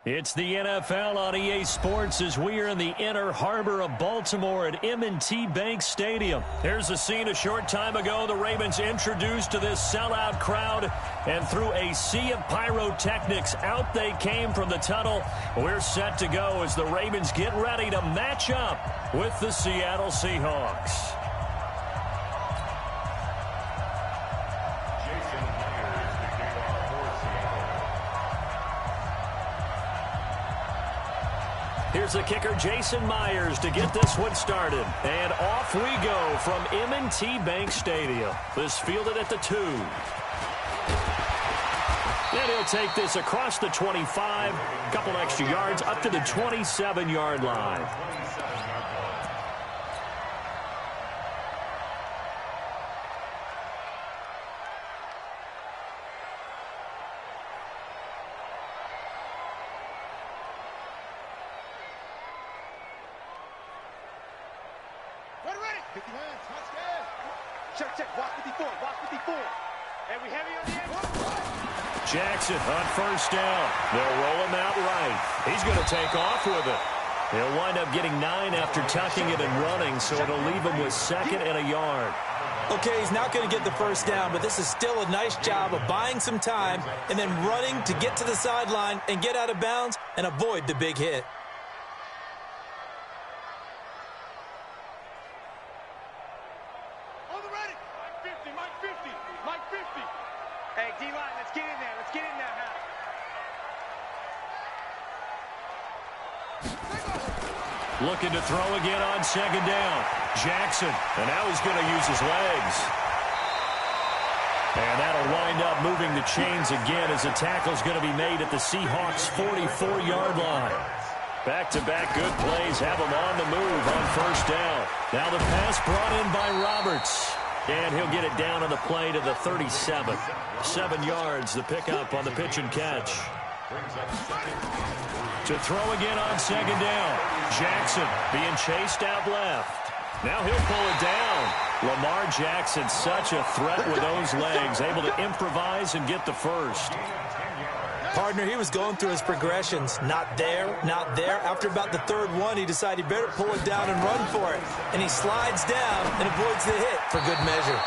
It's the NFL on EA Sports as we are in the inner harbor of Baltimore at M&T Bank Stadium. Here's a scene a short time ago. The Ravens introduced to this sellout crowd, and through a sea of pyrotechnics, out they came from the tunnel. We're set to go as the Ravens get ready to match up with the Seattle Seahawks. Here's the kicker, Jason Myers, to get this one started. And off we go from M&T Bank Stadium. This fielded at the 2. And he'll take this across the 25, a couple extra yards up to the 27-yard line. Jackson on first down. They'll roll him out right. He's going to take off with it. He'll wind up getting 9 after tucking it and running, so it'll leave him with 2nd and a yard. Okay, he's not going to get the first down, but this is still a nice job of buying some time and then running to get to the sideline and get out of bounds and avoid the big hit. Looking to throw again on 2nd down. Jackson, and now he's going to use his legs. And that'll wind up moving the chains again as the tackle's going to be made at the Seahawks' 44-yard line. Back-to-back good plays have him on the move on first down. Now the pass brought in by Roberts. And he'll get it down on the play to the 37. 7 yards, the pickup on the pitch and catch. To throw again on 2nd down. Jackson being chased out left. Now he'll pull it down. Lamar Jackson, such a threat with those legs, able to improvise and get the first. Partner, he was going through his progressions. Not there, not there. After about the 3rd one, he decided he better pull it down and run for it. And he slides down and avoids the hit for good measure.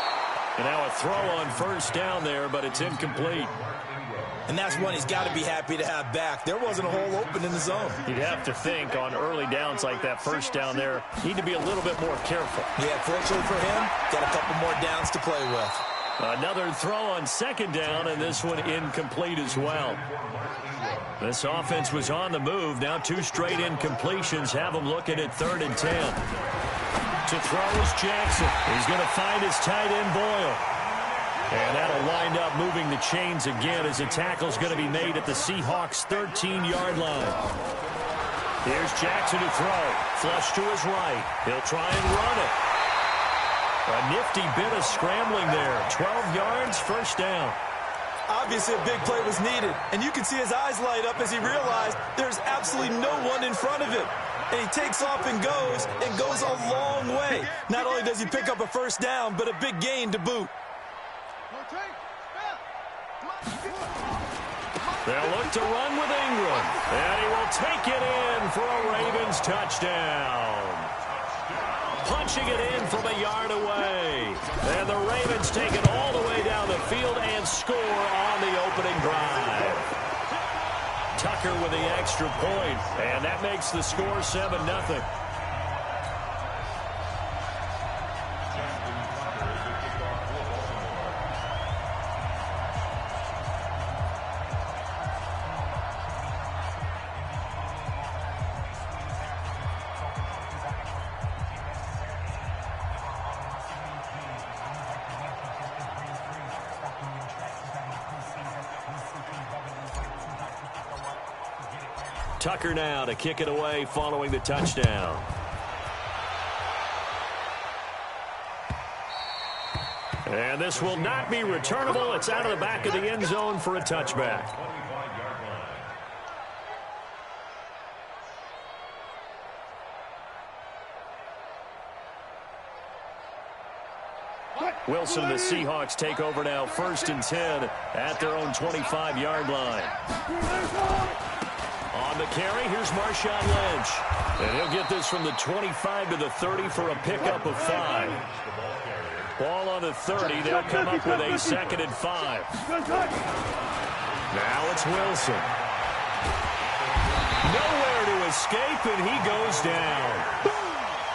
And now a throw on first down there, but it's incomplete. And that's one he's got to be happy to have back. There wasn't a hole open in the zone. You'd have to think on early downs like that first down there, need to be a little bit more careful. Yeah, fortunately for him, got a couple more downs to play with. Another throw on 2nd down, and this one incomplete as well. This offense was on the move. Now 2 straight incompletions have them looking at 3rd and 10. To throw is Jackson. He's going to find his tight end Boyle. And that'll wind up moving the chains again as the tackle's going to be made at the Seahawks' 13-yard line. Here's Jackson to throw. Flush to his right. He'll try and run it. A nifty bit of scrambling there. 12 yards, first down. Obviously, a big play was needed, and you can see his eyes light up as he realized there's absolutely no one in front of him. And he takes off and goes a long way. Not only does he pick up a first down, but a big gain to boot. They'll look to run with Ingram, and he will take it in for a Ravens touchdown. Punching it in from a yard away. And the Ravens take it all the way down the field and score on the opening drive. Tucker with the extra point, and that makes the score 7-0. Tucker now to kick it away following the touchdown. And this will not be returnable. It's out of the back of the end zone for a touchback. Wilson and the Seahawks take over now, 1st and 10 at their own 25-yard line. On the carry. Here's Marshawn Lynch. And he'll get this from the 25 to the 30 for a pickup of 5. Ball on the 30. They'll come up with a 2nd and 5. Now it's Wilson. Nowhere to escape, and he goes down.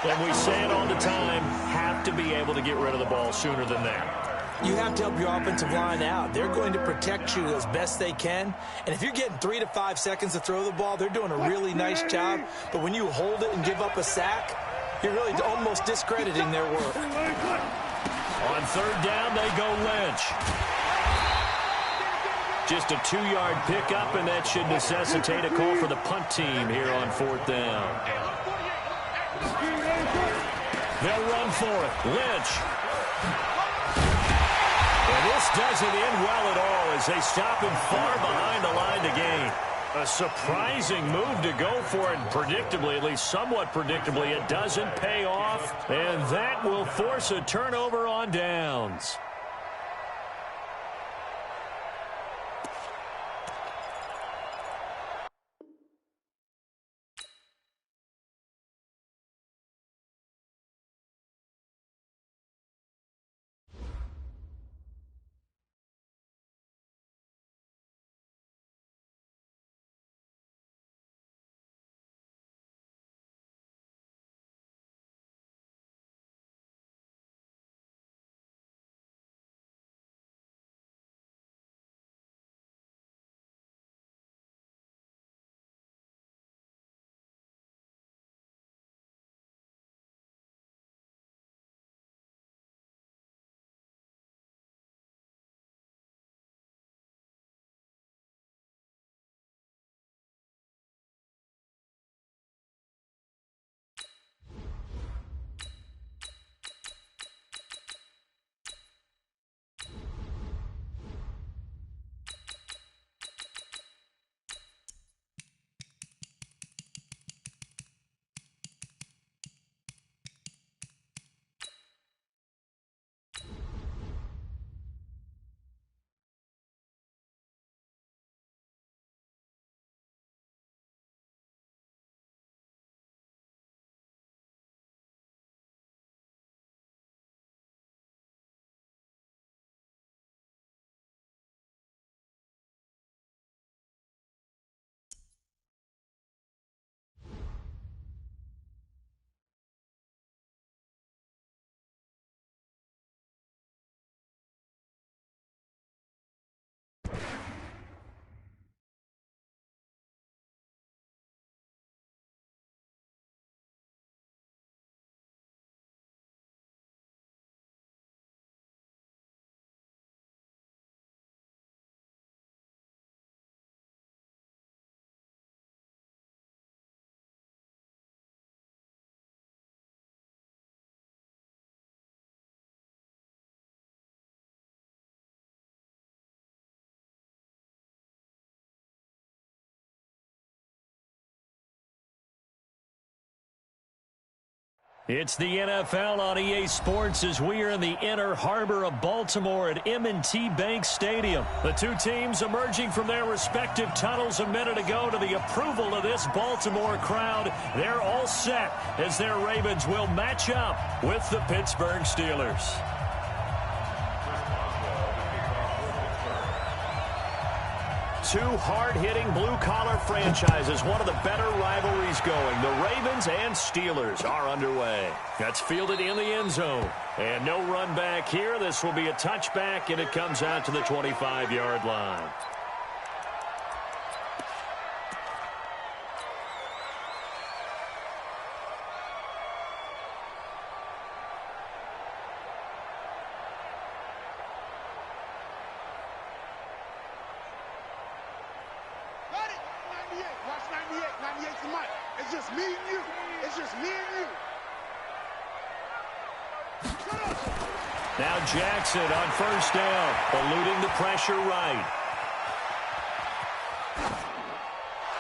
And we say it all the time, have to be able to get rid of the ball sooner than that. You have to help your offensive line out. They're going to protect you as best they can. And if you're getting 3 to 5 seconds to throw the ball, they're doing a really nice job. But when you hold it and give up a sack, you're really almost discrediting their work. On 3rd down, they go Lynch. Just a 2-yard pickup, and that should necessitate a call for the punt team here on 4th down. They'll run for it. Lynch. And this doesn't end well at all as they stop him far behind the line to gain. A surprising move to go for it, and predictably, at least somewhat predictably, it doesn't pay off, and that will force a turnover on downs. It's the NFL on EA Sports as we are in the inner harbor of Baltimore at M&T Bank Stadium. The two teams emerging from their respective tunnels a minute ago to the approval of this Baltimore crowd. They're all set as their Ravens will match up with the Pittsburgh Steelers. Two hard-hitting blue-collar franchises, one of the better rivalries going. The Ravens and Steelers are underway. That's fielded in the end zone. And no run back here. This will be a touchback, and it comes out to the 25-yard line. Now Jackson on first down, eluding the pressure right.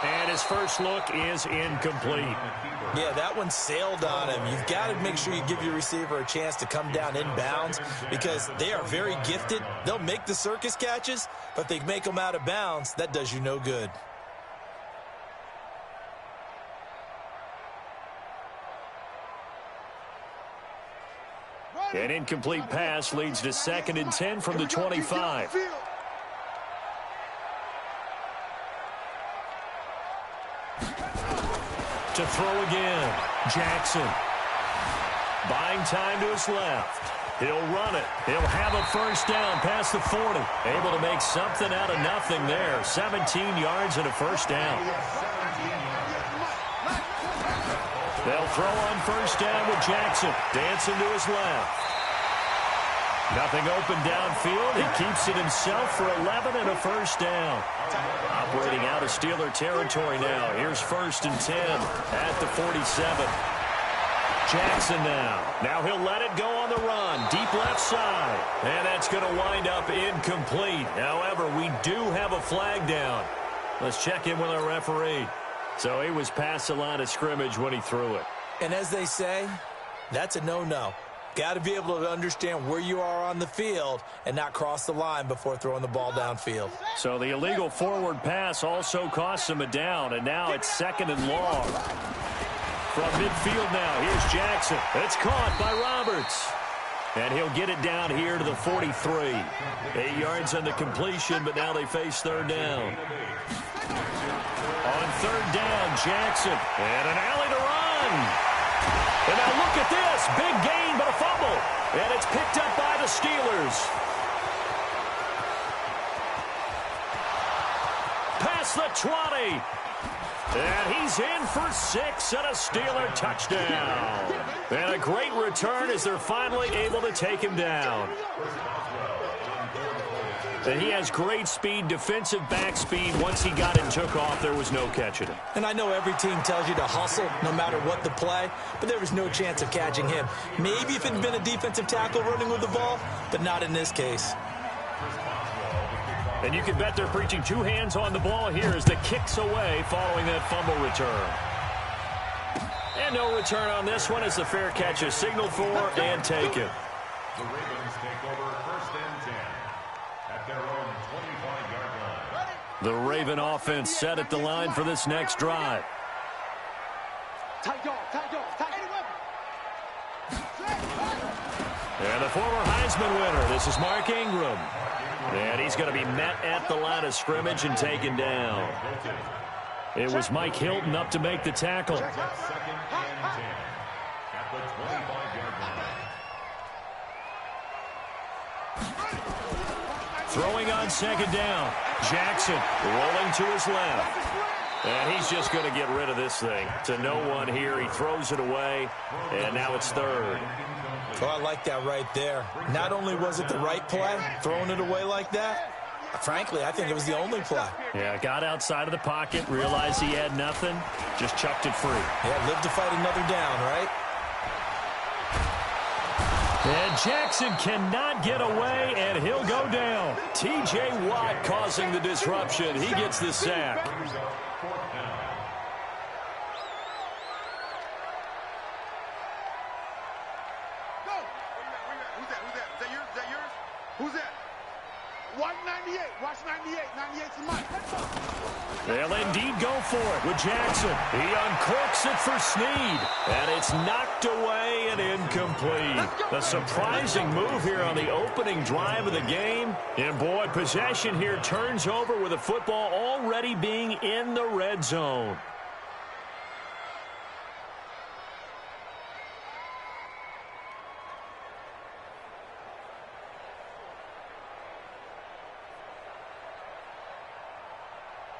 And his first look is incomplete. Yeah, that one sailed on him. You've got to make sure you give your receiver a chance to come down inbounds because they are very gifted. They'll make the circus catches, but if they make them out of bounds, that does you no good. An incomplete pass leads to 2nd and 10 from the 25. To throw again, Jackson. Buying time to his left. He'll run it. He'll have a first down past the 40. Able to make something out of nothing there. 17 yards and a first down. They'll throw on first down with Jackson. Dancing to his left. Nothing open downfield. He keeps it himself for 11 and a first down. Operating out of Steeler territory now. Here's 1st and 10 at the 47. Jackson now. Now he'll let it go on the run. Deep left side. And that's going to wind up incomplete. However, we do have a flag down. Let's check in with our referee. So he was past the line of scrimmage when he threw it. And as they say, that's a no-no. Got to be able to understand where you are on the field and not cross the line before throwing the ball downfield. So the illegal forward pass also costs him a down, and now it's 2nd and long. From midfield now, here's Jackson. It's caught by Roberts. And he'll get it down here to the 43. 8 yards on the completion, but now they face 3rd down. On 3rd down, Jackson. And an alley to run. And now look at this. Big gain, but a fumble. And it's picked up by the Steelers. Past the 20. And he's in for 6 and a Steeler touchdown. And a great return as they're finally able to take him down. And he has great speed, defensive back speed. Once he got it and took off, there was no catching him. And I know every team tells you to hustle no matter what the play, but there was no chance of catching him. Maybe if it had been a defensive tackle running with the ball, but not in this case. And you can bet they're preaching 2 hands on the ball here as the kick's away following that fumble return. And no return on this one as the fair catch is signaled for and taken. The Ravens take over 1st and 10 at their own 25-yard line. The Raven offense set at the line for this next drive. And the former Heisman winner, this is Mark Ingram. And he's going to be met at the line of scrimmage and taken down. It was Mike Hilton up to make the tackle. 2nd and 10 at the 25-yard line. Throwing on 2nd down. Jackson rolling to his left. And he's just going to get rid of this thing. To no one here. He throws it away. And now it's 3rd. Oh, I like that right there. Not only was it the right play, throwing it away like that, frankly, I think it was the only play. Yeah, got outside of the pocket, realized he had nothing, just chucked it free. Yeah, live to fight another down, right? And Jackson cannot get away, and he'll go down. T.J. Watt causing the disruption. He gets the sack. Who's that? Watch 98. Watch 98. 98's mine. They'll indeed go for it with Jackson. He uncorks it for Snead. And it's knocked away and incomplete. A surprising move here on the opening drive of the game. And boy, possession here turns over with the football already being in the red zone.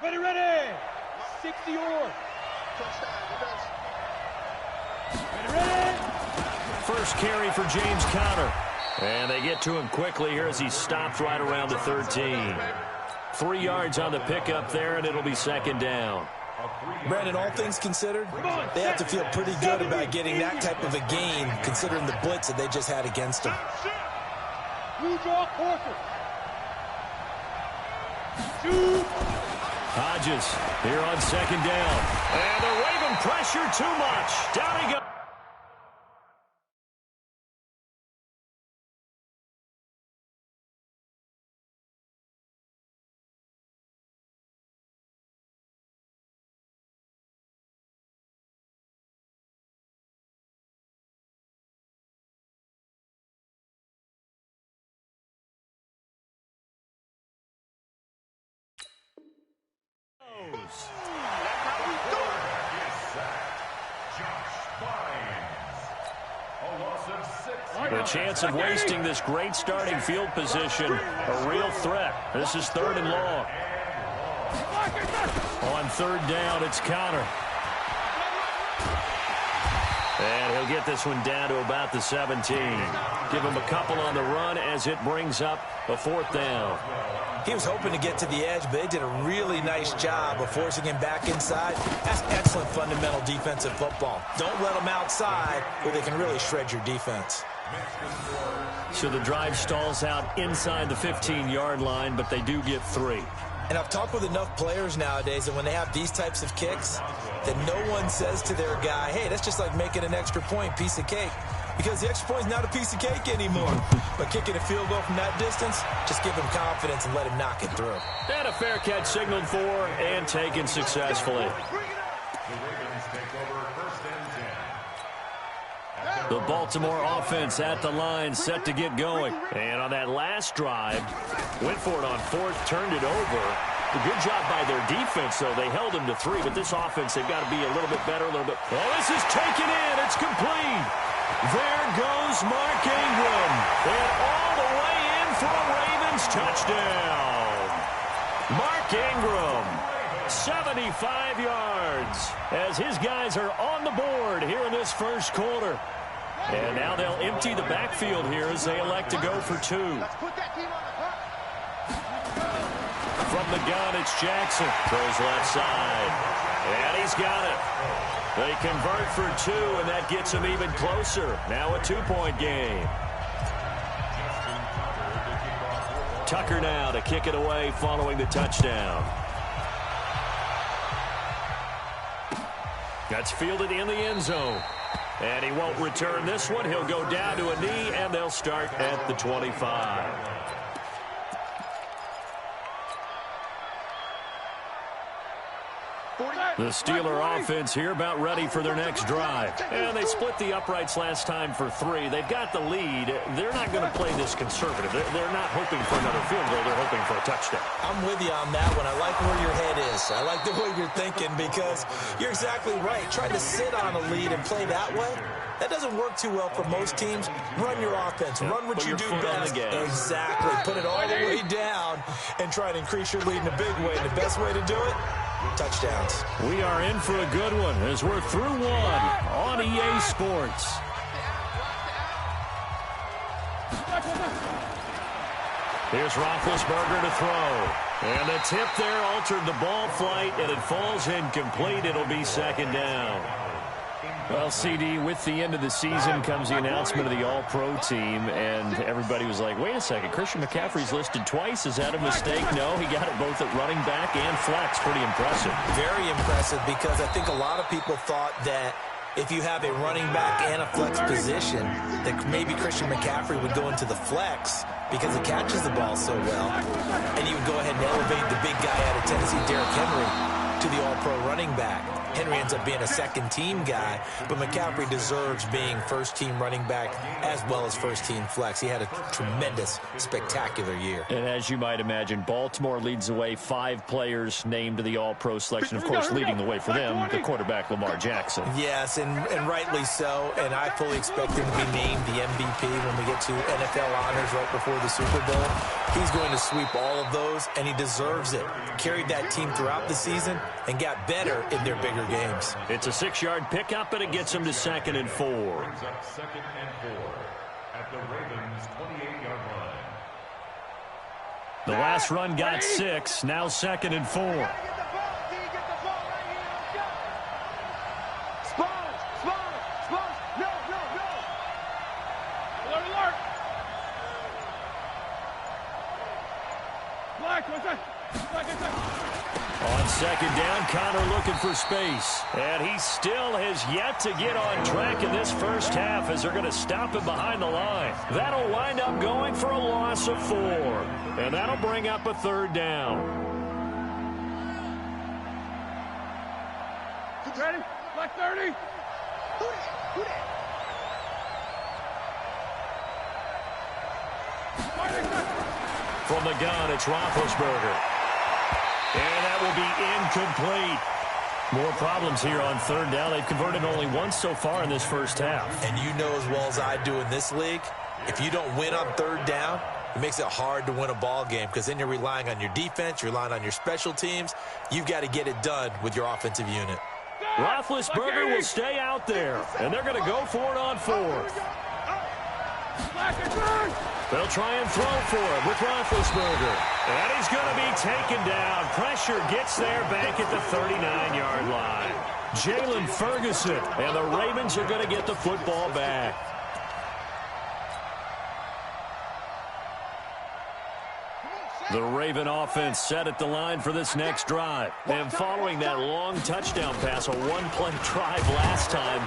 Ready. 60 or. Ready. First carry for James Conner. And they get to him quickly here as he stopped right around the 13. 3 yards on the pickup there, and it'll be 2nd down. Brandon, all things considered, they have to feel pretty good about getting that type of a gain, considering the blitz that they just had against them. Blue draw quarter. Shoot. Hodges here on 2nd down. And the Raven pressure too much. Down he goes. The chance of wasting this great starting field position, a real threat. This is 3rd and long. On 3rd down, it's Connor. And he'll get this one down to about the 17. Give him a couple on the run as it brings up a 4th down. He was hoping to get to the edge, but they did a really nice job of forcing him back inside. That's excellent fundamental defensive football. Don't let them outside where they can really shred your defense. So the drive stalls out inside the 15-yard line, but they do get 3. And I've talked with enough players nowadays that when they have these types of kicks, that no one says to their guy, hey, that's just like making an extra point, piece of cake. Because the extra point is not a piece of cake anymore. But kicking a field goal from that distance, just give him confidence and let him knock it through. And a fair catch signaled for and taken successfully. The Baltimore offense at the line, set to get going. And on that last drive, went for it on 4th, turned it over. A good job by their defense, though. They held him to 3, but this offense, they've got to be a little bit better, a little bit. Oh, this is taken in. It's complete. There goes Mark Ingram. And all the way in for a Ravens touchdown. Mark Ingram, 75 yards, as his guys are on the board here in this first quarter. And now they'll empty the backfield here as they elect to go for 2. From the gun, it's Jackson. Throws left side. And he's got it. They convert for 2, and that gets them even closer. Now a 2-point game. Tucker now to kick it away following the touchdown. That's fielded in the end zone. And he won't return this one. He'll go down to a knee, and they'll start at the 25. The Steeler offense here about ready for their next drive. And they split the uprights last time for 3. They've got the lead. They're not going to play this conservative. They're not hoping for another field goal. They're hoping for a touchdown. I'm with you on that one. I like where your head is. I like the way you're thinking because you're exactly right. Trying to sit on a lead and play that way, that doesn't work too well for most teams. Run your offense. Run what you do best. Exactly. Put it all the way down and try to increase your lead in a big way. And the best way to do it, touchdowns. We are in for a good one as we're through 1 on EA Sports. Here's Roethlisberger to throw. And the tip there altered the ball flight, and it falls incomplete. It'll be 2nd down. Well, CD, with the end of the season comes the announcement of the All-Pro team, and everybody was like, wait a second, Christian McCaffrey's listed twice. Is that a mistake? No, he got it both at running back and flex. Pretty impressive. Very impressive because I think a lot of people thought that if you have a running back and a flex position, that maybe Christian McCaffrey would go into the flex because he catches the ball so well, and you would go ahead and elevate the big guy out of Tennessee, Derrick Henry, to the All-Pro running back. Henry ends up being a second-team guy, but McCaffrey deserves being first-team running back as well as first-team flex. He had a tremendous, spectacular year. And as you might imagine, Baltimore leads the way. 5 players named to the All-Pro selection. Of course, leading the way for them, the quarterback, Lamar Jackson. Yes, and rightly so, and I fully expect him to be named the MVP when we get to NFL honors right before the Super Bowl. He's going to sweep all of those, and he deserves it. Carried that team throughout the season and got better in their bigger games. It's a 6-yard pickup, and it gets him to 2nd and 4. Brings up 2nd and 4 at the Ravens' 28-yard line. The last run got 6. Now 2nd and 4. On 2nd down, Connor looking for space. And he still has yet to get on track in this first half as they're going to stop him behind the line. That'll wind up going for a loss of 4. And that'll bring up a 3rd down. Ready? Black 30. From the gun, it's Roethlisberger. And that will be incomplete. More problems here on third down. They've converted only once so far in this first half. And you know as well as I do in this league, if you don't win on third down, it makes it hard to win a ball game because then you're relying on your defense, you're relying on your special teams. You've got to get it done with your offensive unit. Roethlisberger will stay out there, and they're going to go for it on fourth. They'll try and throw for it with Roethlisberger. And he's going to be taken down. Pressure gets there back at the 39-yard line. Jalen Ferguson, and the Ravens are going to get the football back. The Raven offense set at the line for this next drive. And following that long touchdown pass, a one-play drive last time,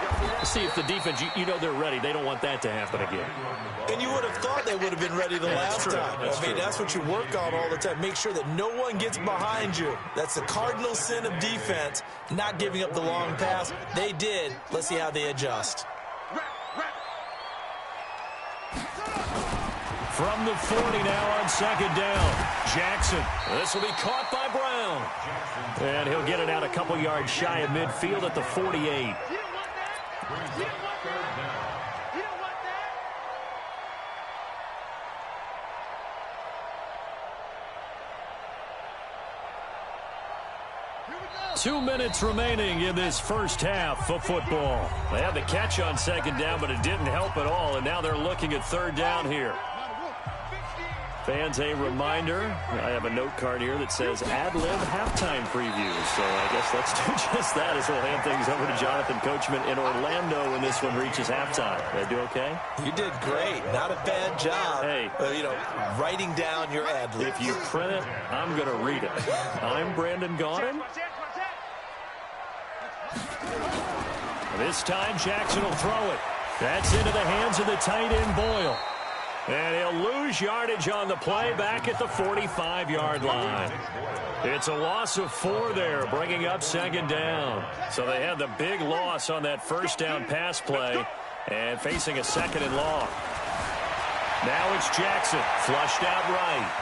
see if the defense, you know they're ready. They don't want that to happen again. And you would have thought they would have been ready the last time. That's what you work on all the time. Make sure that no one gets behind you. That's the cardinal sin of defense, not giving up the long pass. They did. Let's see how they adjust. From the 40 now on second down. Jackson. This will be caught by Brown. And he'll get it out a couple yards shy of midfield at the 48. 2 minutes remaining in this first half of football. They had the catch on second down, but it didn't help at all, and now they're looking at third down here. Fans, a reminder, I have a note card here that says ad-lib halftime preview. So I guess let's do just that as we'll hand things over to Jonathan Coachman in Orlando when this one reaches halftime. Did I do okay? You did great. Not a bad job. Hey. Writing down your ad-lib. If you print it, I'm going to read it. I'm Brandon Gaudin. This time, Jackson will throw it. That's into the hands of the tight end, Boyle. And he'll lose yardage on the play back at the 45-yard line. It's a loss of 4 there, bringing up second down. So they had the big loss on that first down pass play and facing a second and long. Now it's Jackson, flushed out right.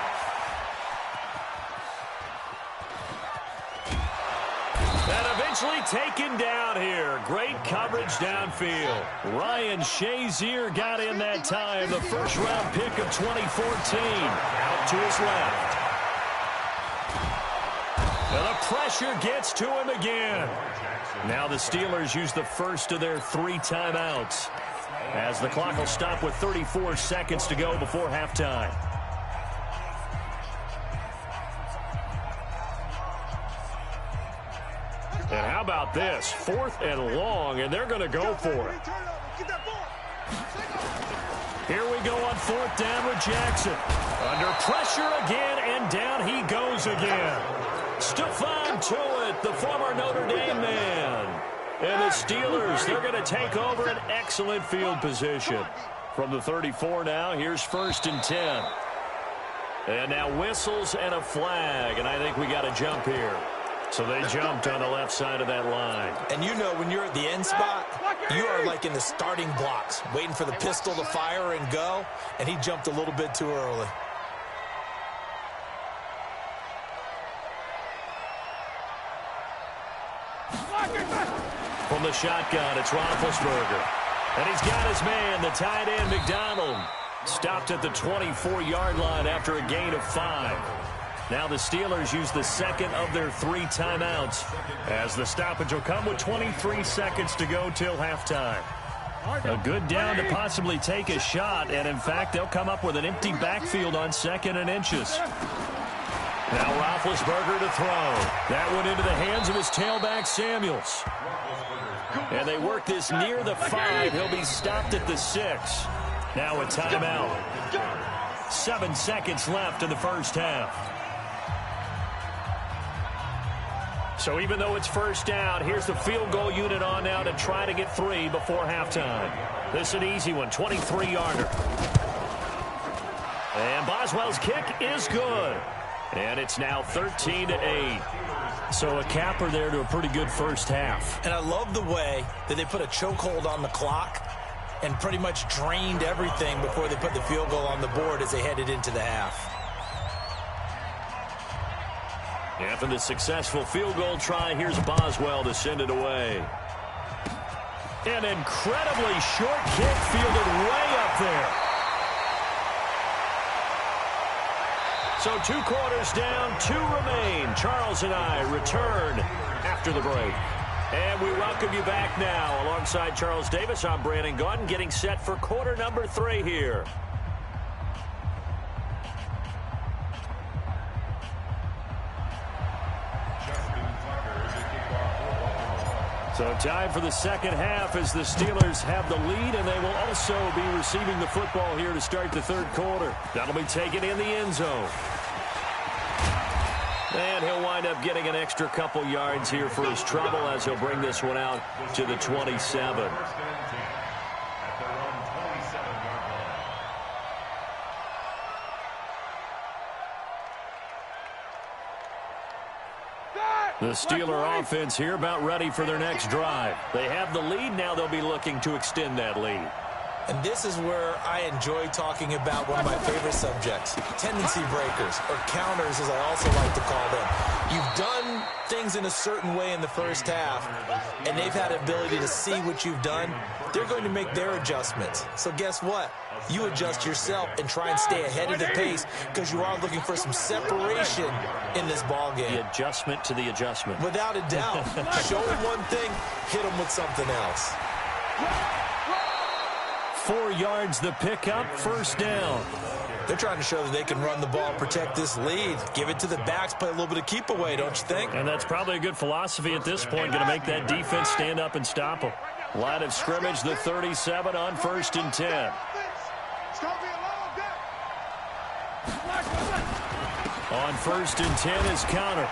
Eventually taken down here. Great coverage downfield. Ryan Shazier got in that time. The first-round pick of 2014. Out to his left. And the pressure gets to him again. Now the Steelers use the first of their 3 timeouts, as the clock will stop with 34 seconds to go before halftime. And how about this? 4th and long, and they're going to go for it. Here we go on 4th down with Jackson. Under pressure again, and down he goes again. Stephon Tuitt, the former Notre Dame man. And the Steelers, they're going to take over an excellent field position. From the 34 now, here's 1st and 10. And now whistles and a flag, and I think we got a jump here. So they jumped on the left side of that line. And you know when you're at the end spot, you are like in the starting blocks, waiting for the pistol to fire and go, and he jumped a little bit too early. From the shotgun, it's Roethlisberger. And he's got his man, the tight end, McDonald. Stopped at the 24-yard line after a gain of 5. Now the Steelers use the second of their 3 timeouts, as the stoppage will come with 23 seconds to go till halftime. A good down to possibly take a shot, and in fact, they'll come up with an empty backfield on 2nd and inches. Now Roethlisberger to throw. That went into the hands of his tailback, Samuels. And they work this near the 5. He'll be stopped at the 6. Now a timeout. 7 seconds left in the first half. So even though it's first down, here's the field goal unit on now to try to get 3 before halftime. This is an easy one, 23-yarder. And Boswell's kick is good. And it's now 13-8. So a capper there to a pretty good first half. And I love the way that they put a chokehold on the clock and pretty much drained everything before they put the field goal on the board as they headed into the half. After the successful field goal try, here's Boswell to send it away. An incredibly short kick fielded way up there. So 2 quarters down, 2 remain. Charles and I return after the break. And we welcome you back now. Alongside Charles Davis, I'm Brandon Gaudin, getting set for quarter number 3 here. So time for the second half as the Steelers have the lead, and they will also be receiving the football here to start the third quarter. That'll be taken in the end zone. And he'll wind up getting an extra couple yards here for his trouble as he'll bring this one out to the 27. The Steeler offense here about ready for their next drive. They have the lead. Now they'll be looking to extend that lead. And this is where I enjoy talking about one of my favorite subjects, tendency breakers, or counters as I also like to call them. You've done things in a certain way in the first half, and they've had the ability to see what you've done. They're going to make their adjustments. So guess what? You adjust yourself and try and stay ahead of the pace because you are looking for some separation in this ball game. The adjustment to the adjustment. Without a doubt. Show them one thing, hit them with something else. 4 yards the pickup, first down. They're trying to show that they can run the ball, protect this lead. Give it to the backs, play a little bit of keep away, don't you think? And that's probably a good philosophy at this point, going to make that defense stand up and stop them. Line of scrimmage, the 37 on 1st and 10. On 1st and 10 is Connor.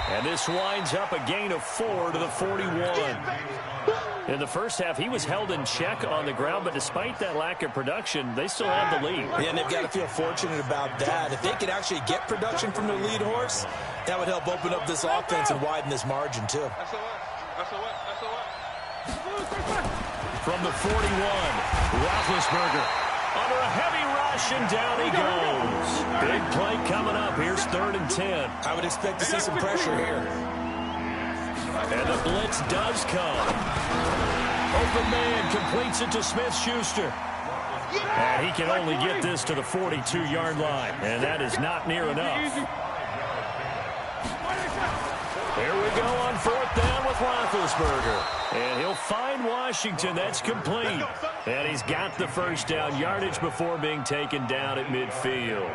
And this winds up a gain of 4 to the 41. In the first half, he was held in check on the ground, but despite that lack of production, they still have the lead. Yeah, and they've got to feel fortunate about that. If they could actually get production from their lead horse, that would help open up this offense and widen this margin, too. From the 41, Roethlisberger under a heavy rush, and down he goes. Big play coming up. Here's 3rd and 10. I would expect to see some pressure here. And the blitz does come. Open man completes it to Smith-Schuster. And he can only get this to the 42-yard line. And that is not near enough. Here we go on 4th down with Roethlisberger. And he'll find Washington. That's complete. And he's got the first down yardage before being taken down at midfield.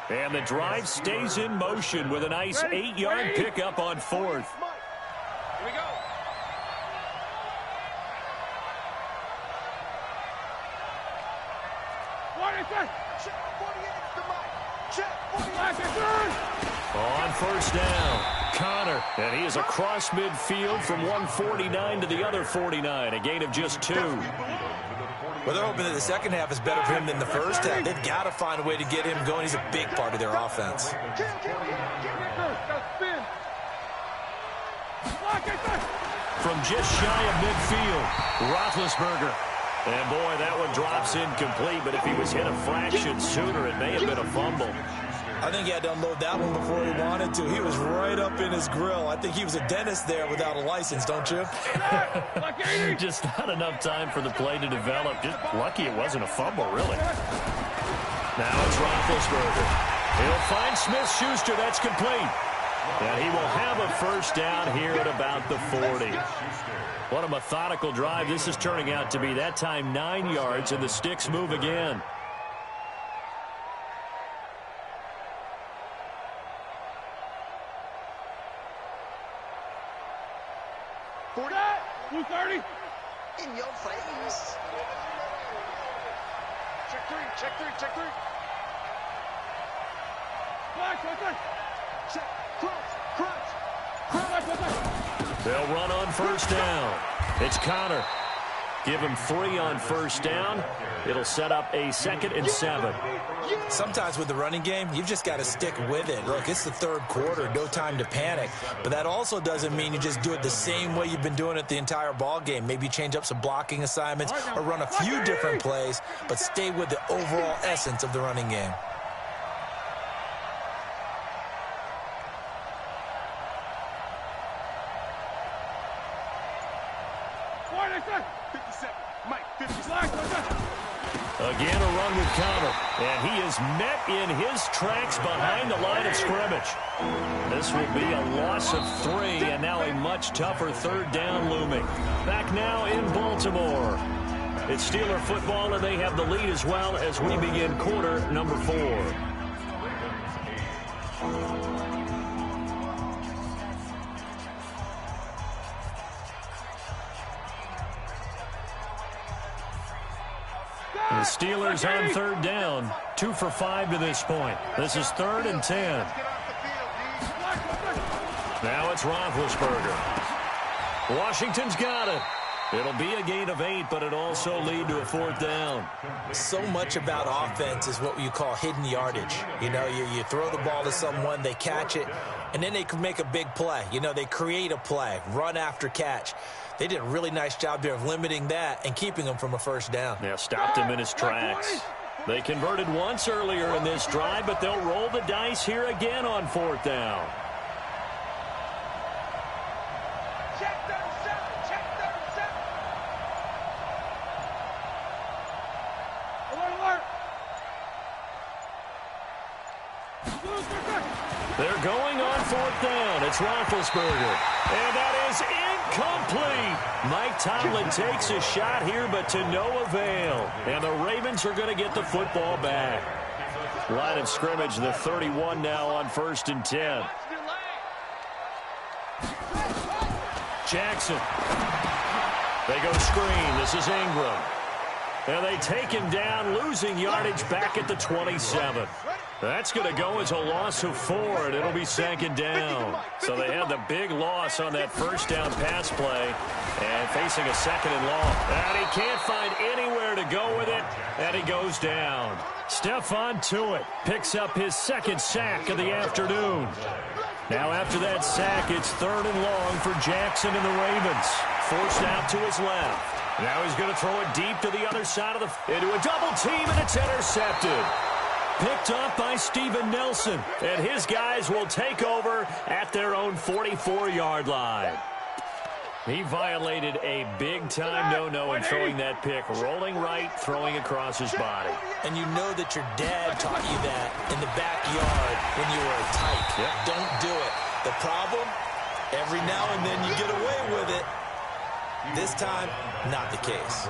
And the drive stays in motion with a nice 8-yard pickup on 4th. Here we go. On 1st down, Connor, and he is across midfield from 149 to the other 49, a gain of just 2. Well, they're hoping that the second half is better for him than the first half. They've got to find a way to get him going. He's a big part of their offense. From just shy of midfield, Roethlisberger. And, boy, that one drops incomplete, but if he was hit a fraction sooner, it may have been a fumble. I think he had to unload that one before he wanted to. He was right up in his grill. I think he was a dentist there without a license, don't you? Just not enough time for the play to develop. Just lucky it wasn't a fumble, really. Now it's Roethlisberger. He'll find Smith-Schuster. That's complete. And he will have a first down here at about the 40. What a methodical drive this is turning out to be. That time 9 yards, and the sticks move again. Blue 30. In your face. Check 3, check 3, check 3. Check, crunch. They'll run on 1st down. It's Connor. Give him 3 on 1st down. It'll set up a 2nd and 7. Sometimes with the running game, you've just got to stick with it. Look, it's the third quarter, no time to panic. But that also doesn't mean you just do it the same way you've been doing it the entire ball game. Maybe change up some blocking assignments or run a few different plays, but stay with the overall essence of the running game. Again, a run with Connor. And he is met in his tracks behind the line of scrimmage. This will be a loss of 3, and now a much tougher third down looming. Back now in Baltimore. It's Steeler football, and they have the lead as well as we begin quarter number 4. The Steelers on third down, 2 for 5 to this point. This is 3rd and 10. Now it's Roethlisberger. Washington's got it. It'll be a gain of 8, but it also lead to a 4th down. So much about offense is what you call hidden yardage. You know, you throw the ball to someone, they catch it, and then they can make a big play. You know, they create a play, run after catch. They did a really nice job there of limiting that and keeping him from a first down. Yeah, stopped him in his tracks. They converted once earlier in this drive, but they'll roll the dice here again on 4th down. They're going on 4th down. It's Roethlisberger. And that is incomplete. Mike Tomlin takes a shot here, but to no avail. And the Ravens are going to get the football back. Line of scrimmage, the 31 now on 1st and 10. Jackson. They go screen. This is Ingram. And they take him down, losing yardage back at the 27. That's going to go as a loss of 4, and it'll be 2nd down. So they had the big loss on that first down pass play and facing a 2nd and long. And he can't find anywhere to go with it, and he goes down. Stephon Tuitt picks up his 2nd sack of the afternoon. Now after that sack, it's 3rd and long for Jackson and the Ravens. Forced out to his left. Now he's going to throw it deep to the other side of the into a double team, and it's intercepted. Picked up by Steven Nelson, and his guys will take over at their own 44-yard line. He violated a big-time no-no in throwing that pick, rolling right, throwing across his body. And you know that your dad taught you that in the backyard when you were a tyke. Yep. Don't do it. The problem, every now and then you get away with it. This time, not the case.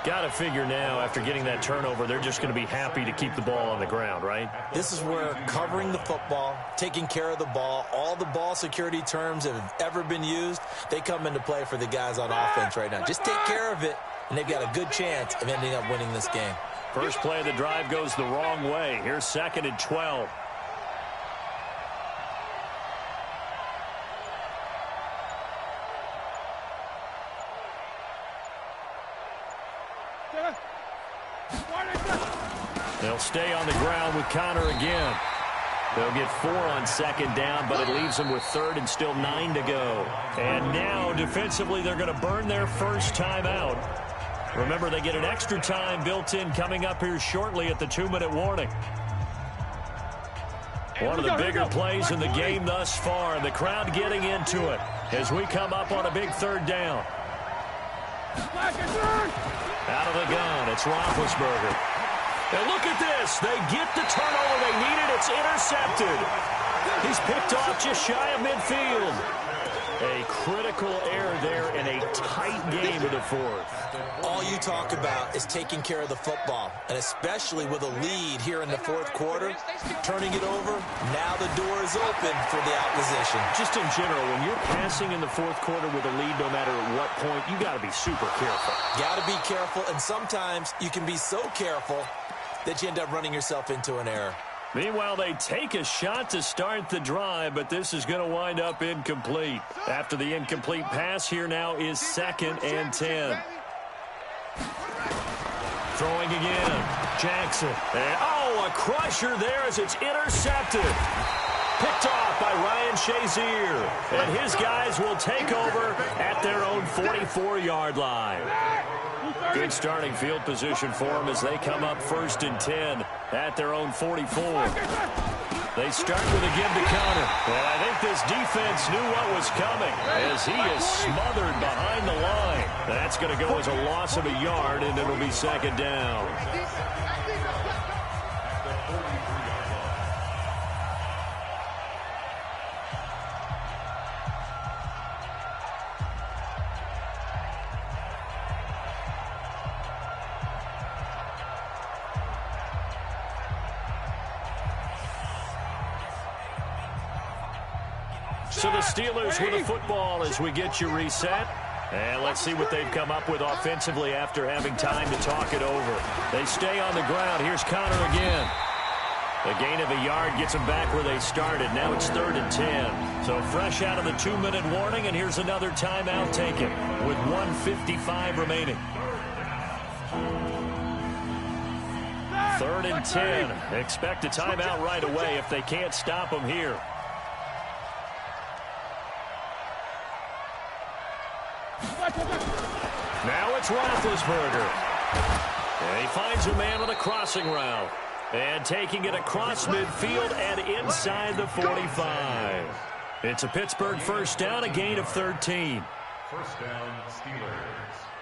Got to figure now, after getting that turnover, they're just going to be happy to keep the ball on the ground, right? This is where covering the football, taking care of the ball, all the ball security terms that have ever been used, they come into play for the guys on offense right now. Just take care of it, and they've got a good chance of ending up winning this game. First play of the drive goes the wrong way. Here's 2nd and 12. They'll stay on the ground with Connor again. They'll get 4 on 2nd down, but it leaves them with 3rd and still 9 to go. And now, defensively, they're going to burn their first timeout. Remember, they get an extra time built in coming up here shortly at the 2-minute warning. One of the bigger plays in the game thus far, and the crowd getting into it as we come up on a big 3rd down. Out of the gun, it's Roethlisberger. And look at this. They get the turnover they needed. It's intercepted. He's picked off just shy of midfield. A critical error there in a tight game in the 4th. All you talk about is taking care of the football, and especially with a lead here in the 4th quarter, turning it over, now the door is open for the opposition. Just in general, when you're passing in the 4th quarter with a lead, no matter at what point, you got to be super careful. Got to be careful, and sometimes you can be so careful that you end up running yourself into an error. Meanwhile, they take a shot to start the drive, but this is going to wind up incomplete. After the incomplete pass, here now is 2nd and 10. Throwing again. Jackson. And, a crusher there as it's intercepted. Picked off by Ryan Shazier. And his guys will take over at their own 44-yard line. Good starting field position for them as they come up 1st and 10 at their own 44. They start with a give to Connor. And I think this defense knew what was coming as he is smothered behind the line. That's going to go as a loss of a yard, and it'll be second down. So the Steelers with the football as we get you reset. And let's see what they've come up with offensively after having time to talk it over. They stay on the ground. Here's Connor again. The gain of a yard gets them back where they started. Now it's 3rd and 10. So fresh out of the 2-minute warning, and here's another timeout taken with 1:55 remaining. 3rd and 10. Expect a timeout right away if they can't stop them here. Now it's Roethlisberger. And he finds a man on the crossing route. And taking it across midfield and inside the 45. It's a Pittsburgh first down, a gain of 13. First down, Steelers.